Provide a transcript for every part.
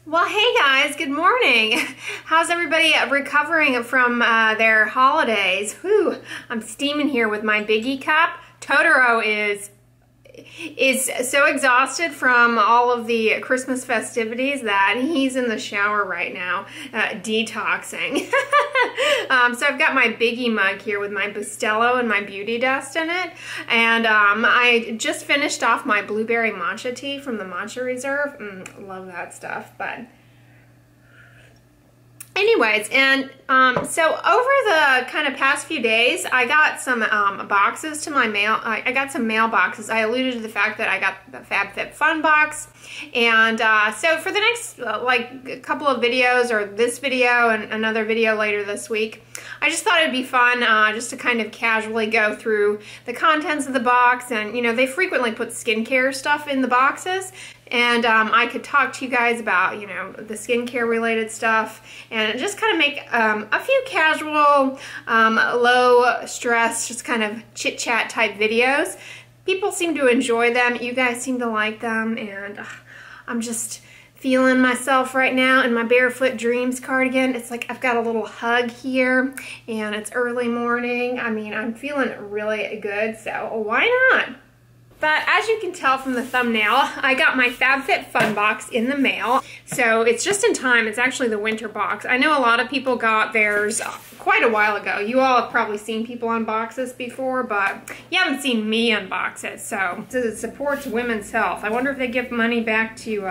Well, hey guys, good morning. How's everybody recovering from their holidays? Whew, I'm steaming here with my Biggie cup. Totoro is so exhausted from all of the Christmas festivities that he's in the shower right now, detoxing. So I've got my Biggie mug here with my Bustelo and my beauty dust in it. And I just finished off my blueberry matcha tea from the Matcha Reserve. Love that stuff, but anyways, and so over the kind of past few days, I got some boxes to my mail. I got some mail boxes. I alluded to the fact that I got the Fabfitfun box. And so for the next like a couple of videos, or this video and another video later this week, I just thought it'd be fun just to kind of casually go through the contents of the box. And, you know, they frequently put skincare stuff in the boxes. And I could talk to you guys about, you know, the skincare related stuff and just kind of make a few casual, low stress, just kind of chit chat type videos. People seem to enjoy them. You guys seem to like them. And I'm just feeling myself right now in my Barefoot Dreams cardigan. It's like I've got a little hug here and it's early morning. I mean, I'm feeling really good, so why not? But as you can tell from the thumbnail, I got my Fabfitfun box in the mail. So it's just in time. It's actually the winter box. I know a lot of people got theirs quite a while ago. You all have probably seen people unbox this before, but you haven't seen me unbox it. So it supports women's health. I wonder if they give money back to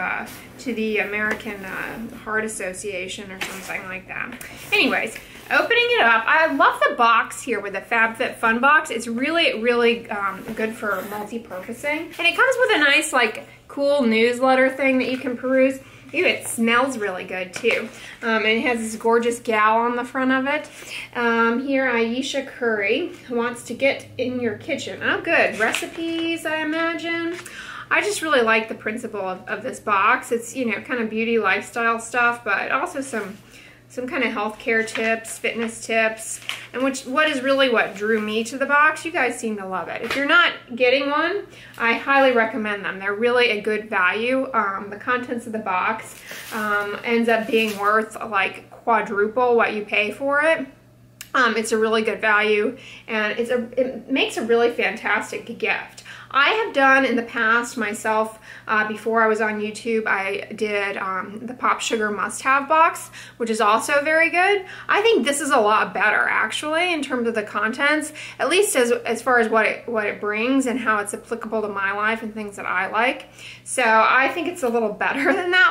the American Heart Association or something like that. Anyways, opening it up, I love the box here with the Fabfitfun box. It's really, really good for multi-purposing. And it comes with a nice, like, cool newsletter thing that you can peruse. Ew, it smells really good, too. And it has this gorgeous gal on the front of it. Here, Aisha Curry, who wants to get in your kitchen. Oh, good. Recipes, I imagine. I just really like the principle of this box. It's, you know, kind of beauty lifestyle stuff, but also some kind of healthcare tips, fitness tips, and what is really what drew me to the box. You guys seem to love it. If you're not getting one, I highly recommend them. They're really a good value. The contents of the box ends up being worth like quadruple what you pay for it. It's a really good value, and it makes a really fantastic gift. I have done in the past myself, before I was on YouTube, I did the Pop Sugar Must-Have box, which is also very good. I think this is a lot better, actually, in terms of the contents, at least as far as what it brings and how it's applicable to my life and things that I like. So I think it's a little better than that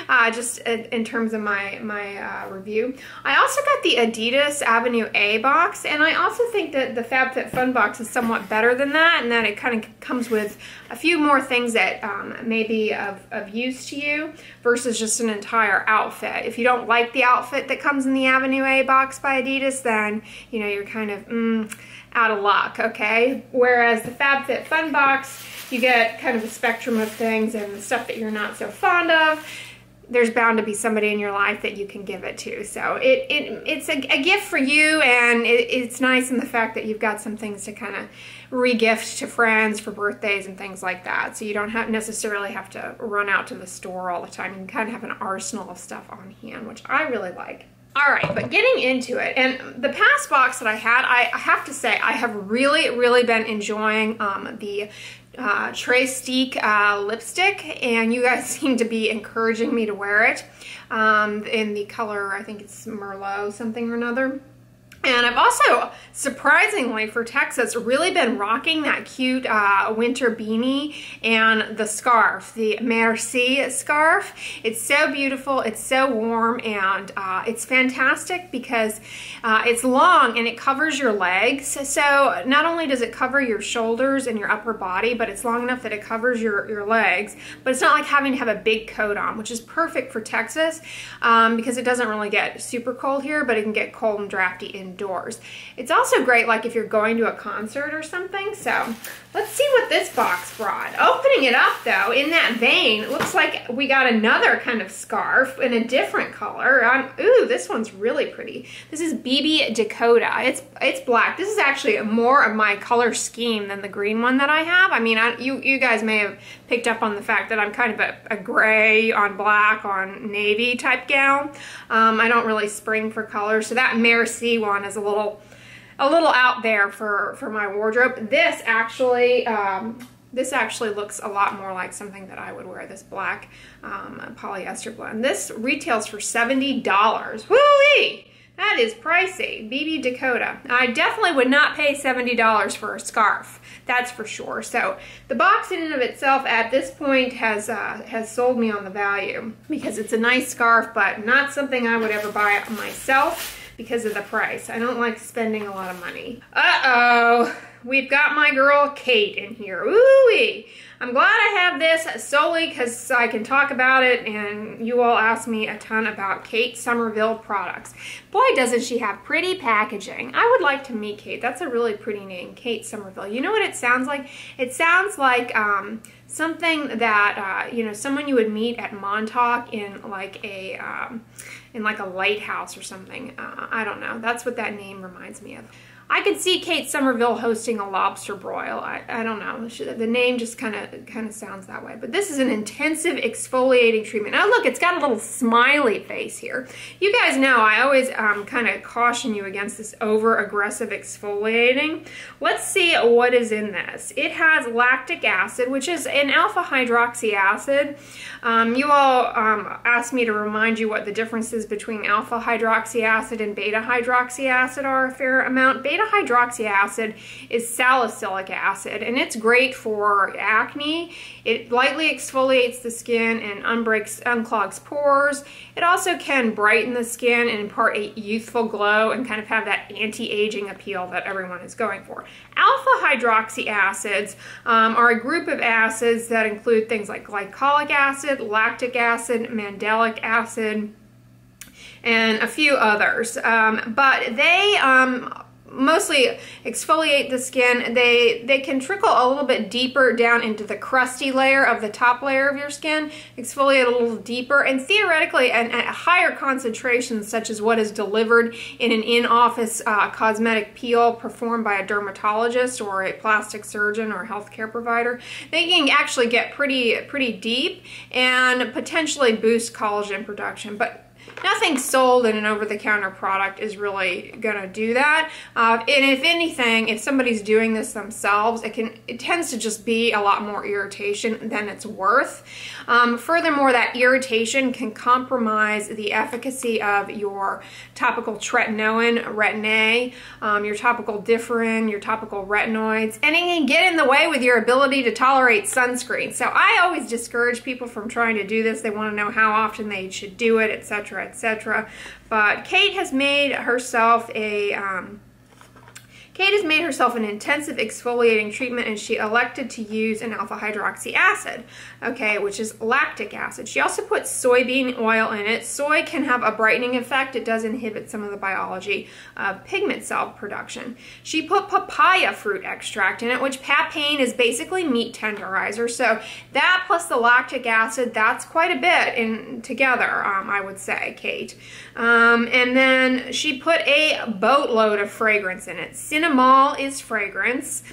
one, just in terms of my review. I also got the Adidas Avenue A box, and I also think that the Fabfitfun box is somewhat better than that, and that it kind of comes with a few more things that may be of use to you versus just an entire outfit. If you don't like the outfit that comes in the Avenue A box by Adidas, then, you know, you're kind of out of luck, okay? Whereas the Fabfitfun box, you get kind of a spectrum of things, and the stuff that you're not so fond of, there's bound to be somebody in your life that you can give it to. So it's a gift for you, and it's nice in the fact that you've got some things to kind of re-gift to friends for birthdays and things like that. So you don't necessarily have to run out to the store all the time. You can kind of have an arsenal of stuff on hand, which I really like. All right, but getting into it, and the past box that I had, I have to say, I have really, really been enjoying the Dray lipstick, and you guys seem to be encouraging me to wear it in the color, I think it's Merlot something or another. And I've also, surprisingly for Texas, really been rocking that cute winter beanie and the scarf, the Merci scarf. It's so beautiful, it's so warm, and it's fantastic because it's long and it covers your legs. So not only does it cover your shoulders and your upper body, but it's long enough that it covers your legs. But it's not like having to have a big coat on, which is perfect for Texas because it doesn't really get super cold here, but it can get cold and drafty in indoors. It's also great like if you're going to a concert or something. So let's see what this box brought. Opening it up though, in that vein, it looks like we got another kind of scarf in a different color. Ooh, this one's really pretty. This is BB Dakota. It's black. This is actually more of my color scheme than the green one that I have. I mean, you guys may have picked up on the fact that I'm kind of a gray on black on navy type gal. I don't really spring for color, so that Merci one is a little out there for my wardrobe. This actually looks a lot more like something that I would wear, this black polyester blend. This retails for $70. Woo-wee! That is pricey. BB Dakota. I definitely would not pay $70 for a scarf. That's for sure. So the box in and of itself at this point has sold me on the value because it's a nice scarf, but not something I would ever buy myself because of the price. I don't like spending a lot of money. Uh-oh. We've got my girl Kate in here. Ooh-wee. I'm glad I have this solely because I can talk about it, and you all asked me a ton about Kate Somerville products. Boy, doesn't she have pretty packaging. I would like to meet Kate. That's a really pretty name, Kate Somerville. You know what it sounds like? It sounds like something that someone you would meet at Montauk in like a lighthouse or something. I don't know. That's what that name reminds me of. I could see Kate Somerville hosting a lobster broil. I don't know. The name just kind of sounds that way. But this is an intensive exfoliating treatment. Oh, look, it's got a little smiley face here. You guys know I always kind of caution you against this over-aggressive exfoliating. Let's see what is in this. It has lactic acid, which is an alpha hydroxy acid. You all asked me to remind you what the differences between alpha hydroxy acid and beta hydroxy acid are a fair amount. Beta hydroxy acid is salicylic acid, and it's great for acne. It lightly exfoliates the skin and unclogs pores. It also can brighten the skin and impart a youthful glow and kind of have that anti-aging appeal that everyone is going for. Alpha hydroxy acids are a group of acids that include things like glycolic acid, lactic acid, mandelic acid, and a few others. But they mostly exfoliate the skin. They can trickle a little bit deeper down into the crusty layer of the top layer of your skin, exfoliate a little deeper, and theoretically at higher concentrations, such as what is delivered in an in-office cosmetic peel performed by a dermatologist or a plastic surgeon or healthcare provider, they can actually get pretty deep and potentially boost collagen production. But nothing sold in an over-the-counter product is really going to do that. And if anything, if somebody's doing this themselves, it tends to just be a lot more irritation than it's worth. Furthermore, that irritation can compromise the efficacy of your topical tretinoin, Retin-A, your topical differin, your topical retinoids, and it can get in the way with your ability to tolerate sunscreen. So I always discourage people from trying to do this. They want to know how often they should do it, etc., etc. But Kate has made herself an intensive exfoliating treatment, and she elected to use an alpha hydroxy acid, okay, which is lactic acid. She also put soybean oil in it. Soy can have a brightening effect. It does inhibit some of the biology of pigment cell production. She put papaya fruit extract in it, which papain is basically meat tenderizer. So that plus the lactic acid, that's quite a bit together, I would say, Kate. And then she put a boatload of fragrance in it. Cinnamol is fragrance.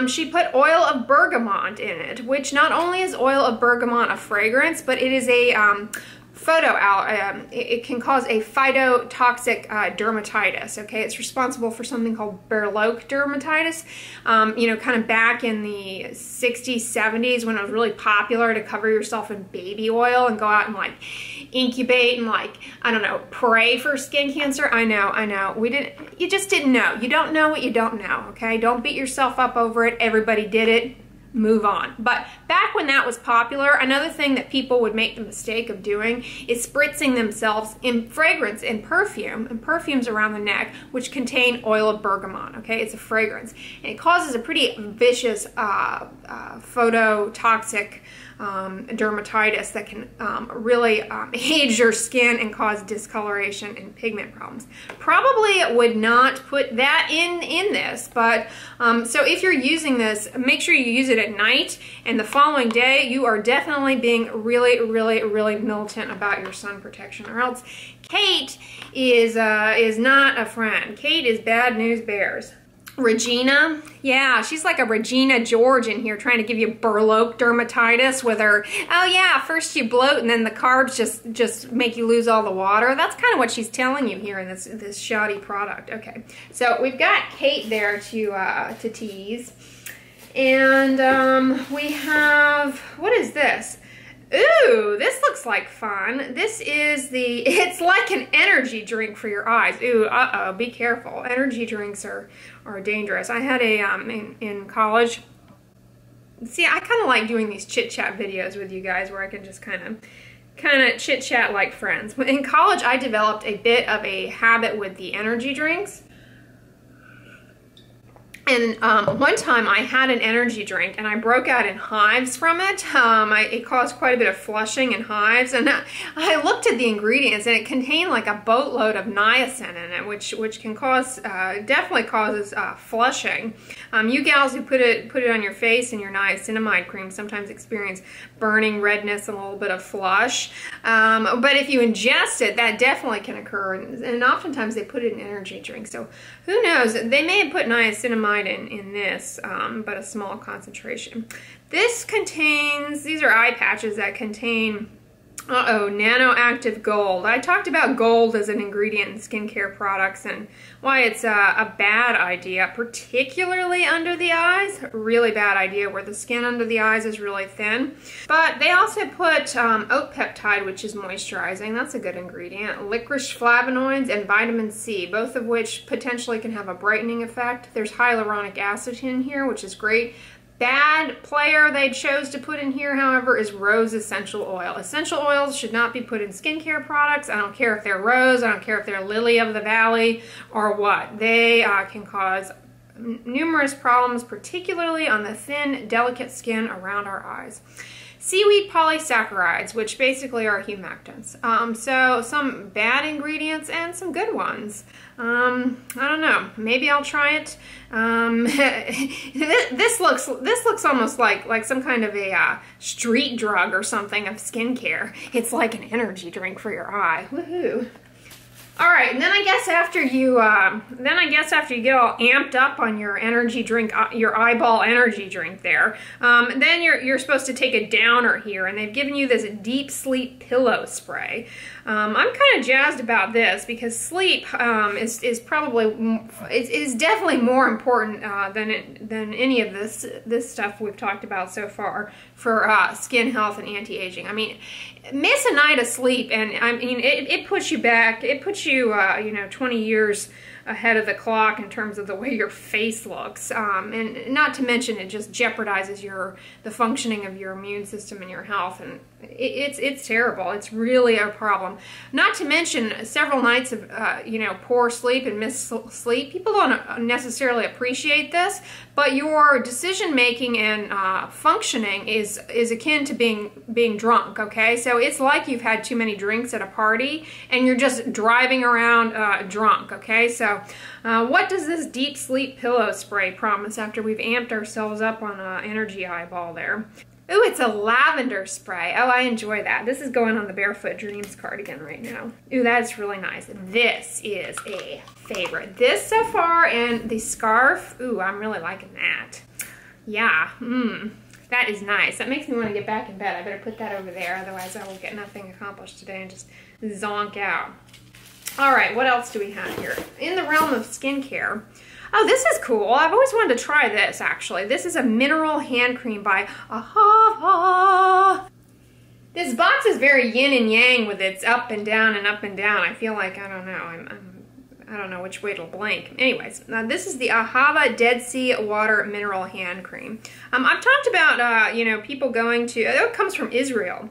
She put oil of bergamot in it, which not only is oil of bergamot a fragrance, but it is a it can cause a phytotoxic dermatitis. Okay, it's responsible for something called Berloque dermatitis. Kind of back in the 60s, 70s, when it was really popular to cover yourself in baby oil and go out and like incubate and pray for skin cancer. I know. You just didn't know. You don't know what you don't know. Okay, don't beat yourself up over it. Everybody did it. Move on. But back when that was popular, another thing that people would make the mistake of doing is spritzing themselves in fragrance and perfumes around the neck, which contain oil of bergamot. Okay, it's a fragrance, and it causes a pretty vicious phototoxic dermatitis that can really age your skin and cause discoloration and pigment problems. Probably would not put that in this, but so if you're using this, make sure you use it at night, and the following day you are definitely being really, really, really militant about your sun protection, or else Kate is not a friend. Kate is bad news bears. Regina, yeah, she's like a Regina George in here trying to give you Burloak dermatitis with her, oh yeah, first you bloat and then the carbs just make you lose all the water. That's kind of what she's telling you here in this shoddy product. Okay, so we've got Kate there to tease. And we have, what is this? Ooh, this looks like fun. This is it's like an energy drink for your eyes. Ooh, uh-oh, be careful. Energy drinks are dangerous. I had a, in college, see, I kind of like doing these chit-chat videos with you guys where I can just kind of chit-chat like friends. In college, I developed a bit of a habit with the energy drinks. And one time I had an energy drink and I broke out in hives from it. It caused quite a bit of flushing and hives. And I looked at the ingredients and it contained like a boatload of niacin in it, which can cause, definitely causes flushing. You gals who put it on your face in your niacinamide cream sometimes experience burning, redness, and a little bit of flush. But if you ingest it, that definitely can occur. And oftentimes they put it in energy drinks. So who knows? They may have put niacinamide in this, but a small concentration. This contains, these are eye patches that contain, nanoactive gold. I talked about gold as an ingredient in skincare products and why it's a bad idea, particularly under the eyes. Really bad idea where the skin under the eyes is really thin. But they also put oat peptide, which is moisturizing. That's a good ingredient. Licorice flavonoids and vitamin C, both of which potentially can have a brightening effect. There's hyaluronic acid in here, which is great. Bad player they chose to put in here, however, is rose essential oil. Essential oils should not be put in skincare products. I don't care if they're rose, I don't care if they're lily of the valley or what. They can cause numerous problems, particularly on the thin, delicate skin around our eyes. Seaweed polysaccharides, which basically are humectants. So some bad ingredients and some good ones. I don't know. Maybe I'll try it. This looks almost like some kind of a street drug or something of skincare. It's like an energy drink for your eye. Woohoo! All right, and then I guess after you get all amped up on your energy drink, your eyeball energy drink there, then you're supposed to take a downer here, and they've given you this deep sleep pillow spray. I'm kind of jazzed about this because sleep is definitely more important than any of this stuff we've talked about so far for skin health and anti-aging. I mean, miss a night of sleep, and I mean it puts you back. It puts you 20 years ahead of the clock in terms of the way your face looks, and not to mention it just jeopardizes the functioning of your immune system and your health, and it's terrible. It's really a problem. Not to mention several nights of poor sleep and missed sleep. People don't necessarily appreciate this, but your decision making and functioning is akin to being drunk. Okay, so it's like you've had too many drinks at a party and you're just driving around drunk. Okay, so what does this deep sleep pillow spray promise after we've amped ourselves up on energy eyeball there? Ooh, it's a lavender spray. Oh, I enjoy that. This is going on the Barefoot Dreams cardigan right now. Ooh, that's really nice. This is a favorite. This so far, and the scarf. Ooh, I'm really liking that. Yeah, that is nice. That makes me want to get back in bed. I better put that over there, otherwise I will get nothing accomplished today and just zonk out. All right, what else do we have here? In the realm of skincare, oh, this is cool. I've always wanted to try this, actually. This is a mineral hand cream by Ahava. This box is very yin and yang with its up and down and up and down. I feel like, I don't know, I don't know which way it'll blink. Anyways, this is the Ahava Dead Sea Water Mineral Hand Cream. I've talked about, people going to, it comes from Israel.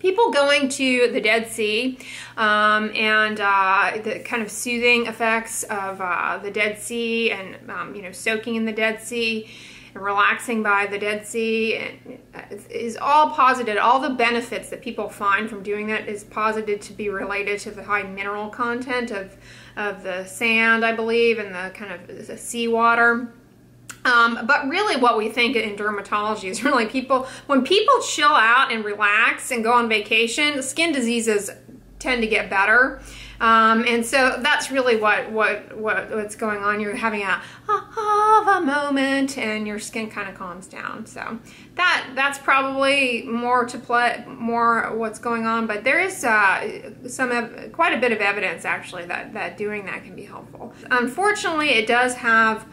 People going to the Dead Sea and the kind of soothing effects of the Dead Sea and, soaking in the Dead Sea. and relaxing by the Dead Sea, and is all posited. All the benefits that people find from doing that is posited to be related to the high mineral content of the sand, I believe, and the kind of the seawater. But really what we think in dermatology is really when people chill out and relax and go on vacation, skin diseases tend to get better. And so that's really what's going on. You're having a moment and your skin kind of calms down. So that's probably more what's going on, but there is quite a bit of evidence actually that doing that can be helpful. Unfortunately, it does have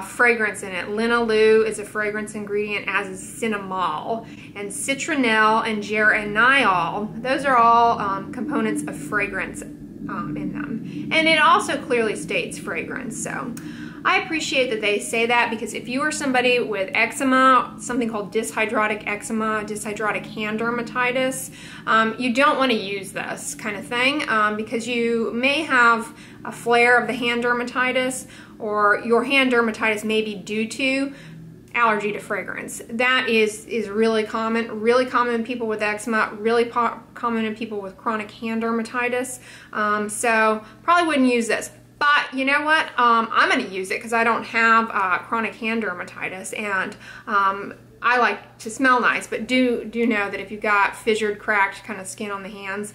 fragrance in it. Linalool is a fragrance ingredient, as is cinnamol, and citronelle and geraniol. Those are all components of fragrance in them. And it also clearly states fragrance. So I appreciate that they say that, because if you are somebody with eczema, something called dyshydrotic eczema, dyshydrotic hand dermatitis, you don't want to use this kind of thing because you may have a flare of the hand dermatitis, or your hand dermatitis may be due to allergy to fragrance. That is really common in people with eczema, really common in people with chronic hand dermatitis. So probably wouldn't use this. But you know what? I'm going to use it because I don't have chronic hand dermatitis, and I like to smell nice. But do know that if you've got fissured, cracked kind of skin on the hands,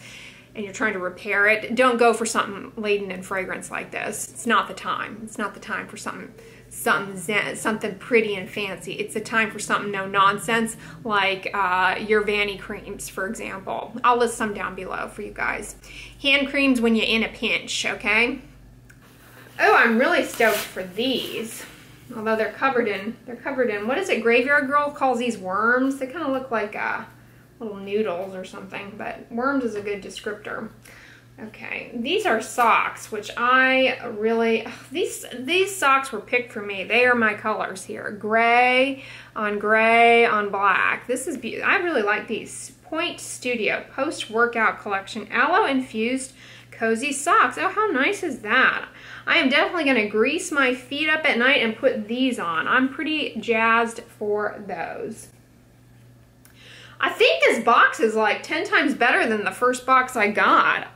and you're trying to repair it, don't go for something laden in fragrance like this. It's not the time. It's not the time for something pretty and fancy. It's the time for something no nonsense, like your Vanny creams, for example. I'll list some down below for you guys. Hand creams when you're in a pinch, okay? Oh, I'm really stoked for these. Although they're covered in, what is it, Graveyard Girl calls these worms? They kind of look like little noodles or something, but worms is a good descriptor. Okay, these are socks, which I really, these socks were picked for me. They are my colors here. Gray on black. This is beautiful. I really like these. Point Studio post-workout collection. Aloe infused cozy socks. Oh, how nice is that? I am definitely going to grease my feet up at night and put these on. I'm pretty jazzed for those. I think this box is like 10 times better than the first box I got.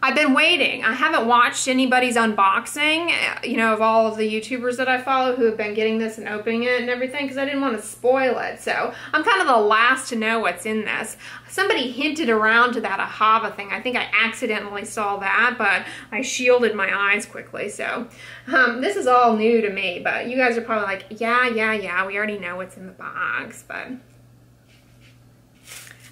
I've been waiting. I haven't watched anybody's unboxing, you know, of all of the YouTubers that I follow who have been getting this and opening it and everything, because I didn't want to spoil it. So I'm kind of the last to know what's in this. Somebody hinted around to that Ahava thing. I think I accidentally saw that, but I shielded my eyes quickly. So this is all new to me, but you guys are probably like, yeah, we already know what's in the box, but...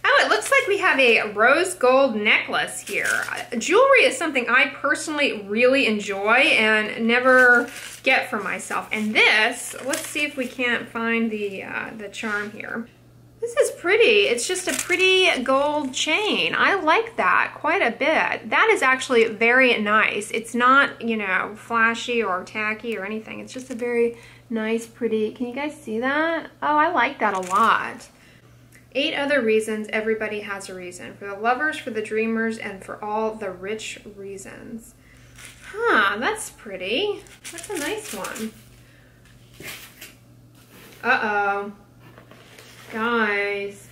Oh, it looks like we have a rose gold necklace here. Jewelry is something I personally really enjoy and never get for myself. And this, let's see if we can't find the charm here. This is pretty. It's just a pretty gold chain. I like that quite a bit. That is actually very nice. It's not, you know, flashy or tacky or anything. It's just a very nice, pretty, can you guys see that? Oh, I like that a lot. 8 other reasons. Everybody has a reason. For the lovers, for the dreamers, and for all the rich reasons. Huh, that's pretty. That's a nice one. Uh-oh. Guys,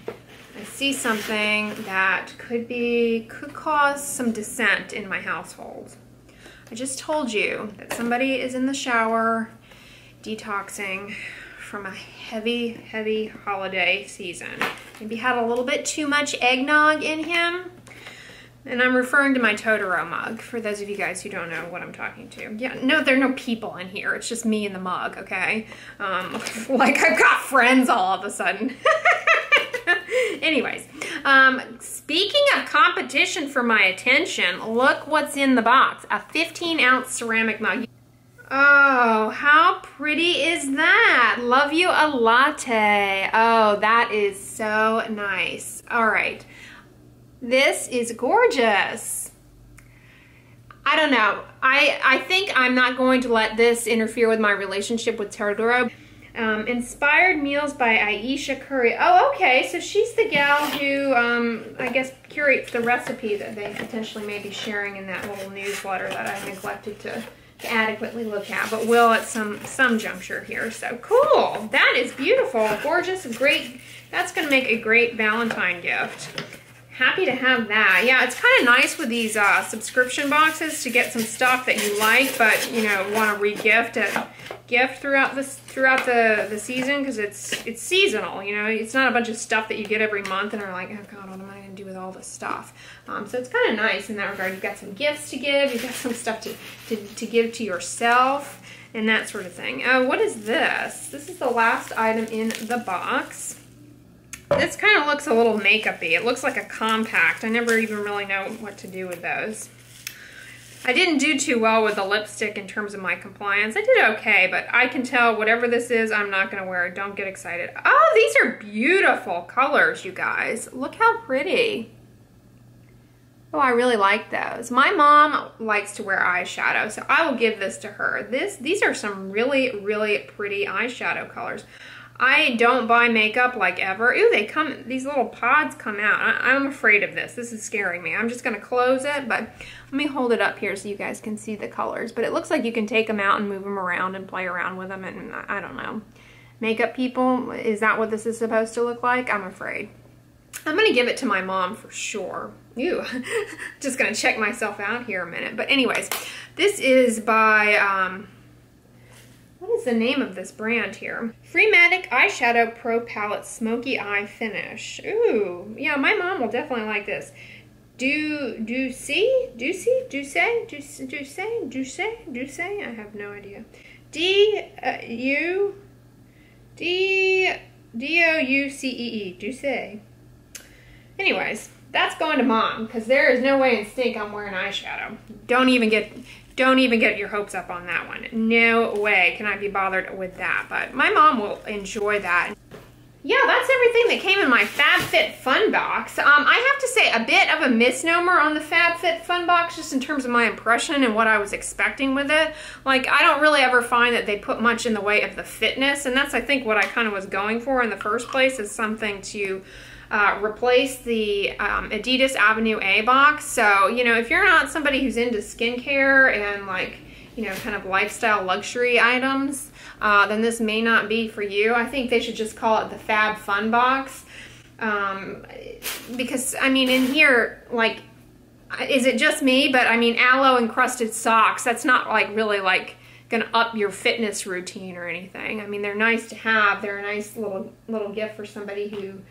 I see something that could cause some dissent in my household. I just told you that somebody is in the shower detoxing from a heavy holiday season. Maybe had a little bit too much eggnog in him. And I'm referring to my Totoro mug, for those of you guys who don't know what I'm talking to. Yeah, no, there are no people in here. It's just me and the mug, okay? Like I've got friends all of a sudden. Anyways, speaking of competition for my attention, look what's in the box. A 15-ounce ceramic mug. Oh, how pretty is that? Love you a latte. Oh, that is so nice. All right. This is gorgeous. I don't know. I think I'm not going to let this interfere with my relationship with Totoro. Inspired Meals by Aisha Curry. Oh, okay. So she's the gal who, I guess, curates the recipe that they potentially may be sharing in that little newsletter that I neglected to to adequately look at, but will at some juncture here. So cool. That is beautiful, gorgeous, great. That's going to make a great Valentine gift. Happy to have that. Yeah, it's kind of nice with these subscription boxes to get some stuff that you like, but you know, want to re-gift throughout the season, because it's seasonal. You know, it's not a bunch of stuff that you get every month and are like, oh God, what am I going to do with all this stuff? So it's kind of nice in that regard. You've got some gifts to give. You've got some stuff to give to yourself and that sort of thing. What is this? This is the last item in the box. This kind of looks a little makeup-y. It looks like a compact. I never even really know what to do with those. I didn't do too well with the lipstick in terms of my compliance. I did okay, but I can tell whatever this is, I'm not going to wear it. Don't get excited. Oh, these are beautiful colors, you guys. Look how pretty. Oh, I really like those. My mom likes to wear eyeshadow, so I will give this to her. These are some really, really pretty eyeshadow colors. I don't buy makeup like ever. Ooh, these little pods come out. I'm afraid of this. This is scaring me. I'm just going to close it, but let me hold it up here so you guys can see the colors. But it looks like you can take them out and move them around and play around with them, and I don't know. Makeup people, is that what this is supposed to look like? I'm afraid. I'm going to give it to my mom for sure. Ew. Just going to check myself out here a minute. But anyways, this is by... what is the name of this brand here? Freematic Eyeshadow Pro Palette Smoky Eye Finish. Ooh, yeah, my mom will definitely like this. Do say? I have no idea. D-O-U-C-E-E, do say. Anyways, that's going to mom, because there is no way in stink I'm wearing eyeshadow. Don't even get your hopes up on that one. No way can I be bothered with that, but my mom will enjoy that. Yeah, that's everything that came in my Fabfitfun box. I have to say, a bit of a misnomer on the Fabfitfun box, just in terms of my impression and what I was expecting with it. Like, I don't really ever find that they put much in the way of the fitness, and that's, I think, what I kind of was going for in the first place, is something to replace the Adidas Avenue A box. So, you know, if you're not somebody who's into skincare and like, you know, kind of lifestyle luxury items, then this may not be for you. I think they should just call it the Fabfun box. Because, I mean, in here, like, is it just me? But, I mean, aloe encrusted socks, that's not, like, really, like, gonna up your fitness routine or anything. I mean, they're nice to have. They're a nice little gift for somebody who's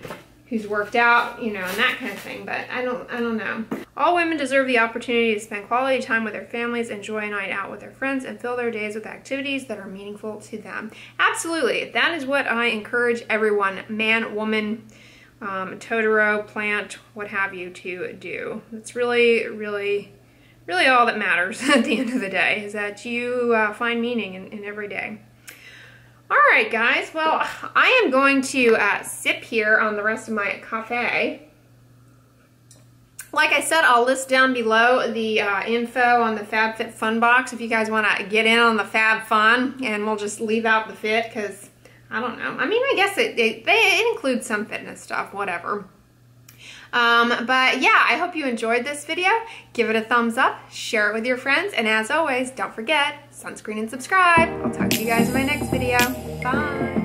worked out, you know, and that kind of thing, but I don't know. All women deserve the opportunity to spend quality time with their families, enjoy a night out with their friends, and fill their days with activities that are meaningful to them. Absolutely, that is what I encourage everyone, man, woman, Totoro, plant, what have you, to do. It's really, really, really all that matters at the end of the day, is that you find meaning in every day. Alright guys, well, I am going to sip here on the rest of my cafe. Like I said, I'll list down below the info on the Fabfitfun box if you guys want to get in on the Fab Fun, and we'll just leave out the fit, because, I don't know. I mean, I guess it includes some fitness stuff, whatever. But yeah, I hope you enjoyed this video. Give it a thumbs up, share it with your friends, and as always, don't forget, sunscreen and subscribe. I'll talk to you guys in my next video. Bye.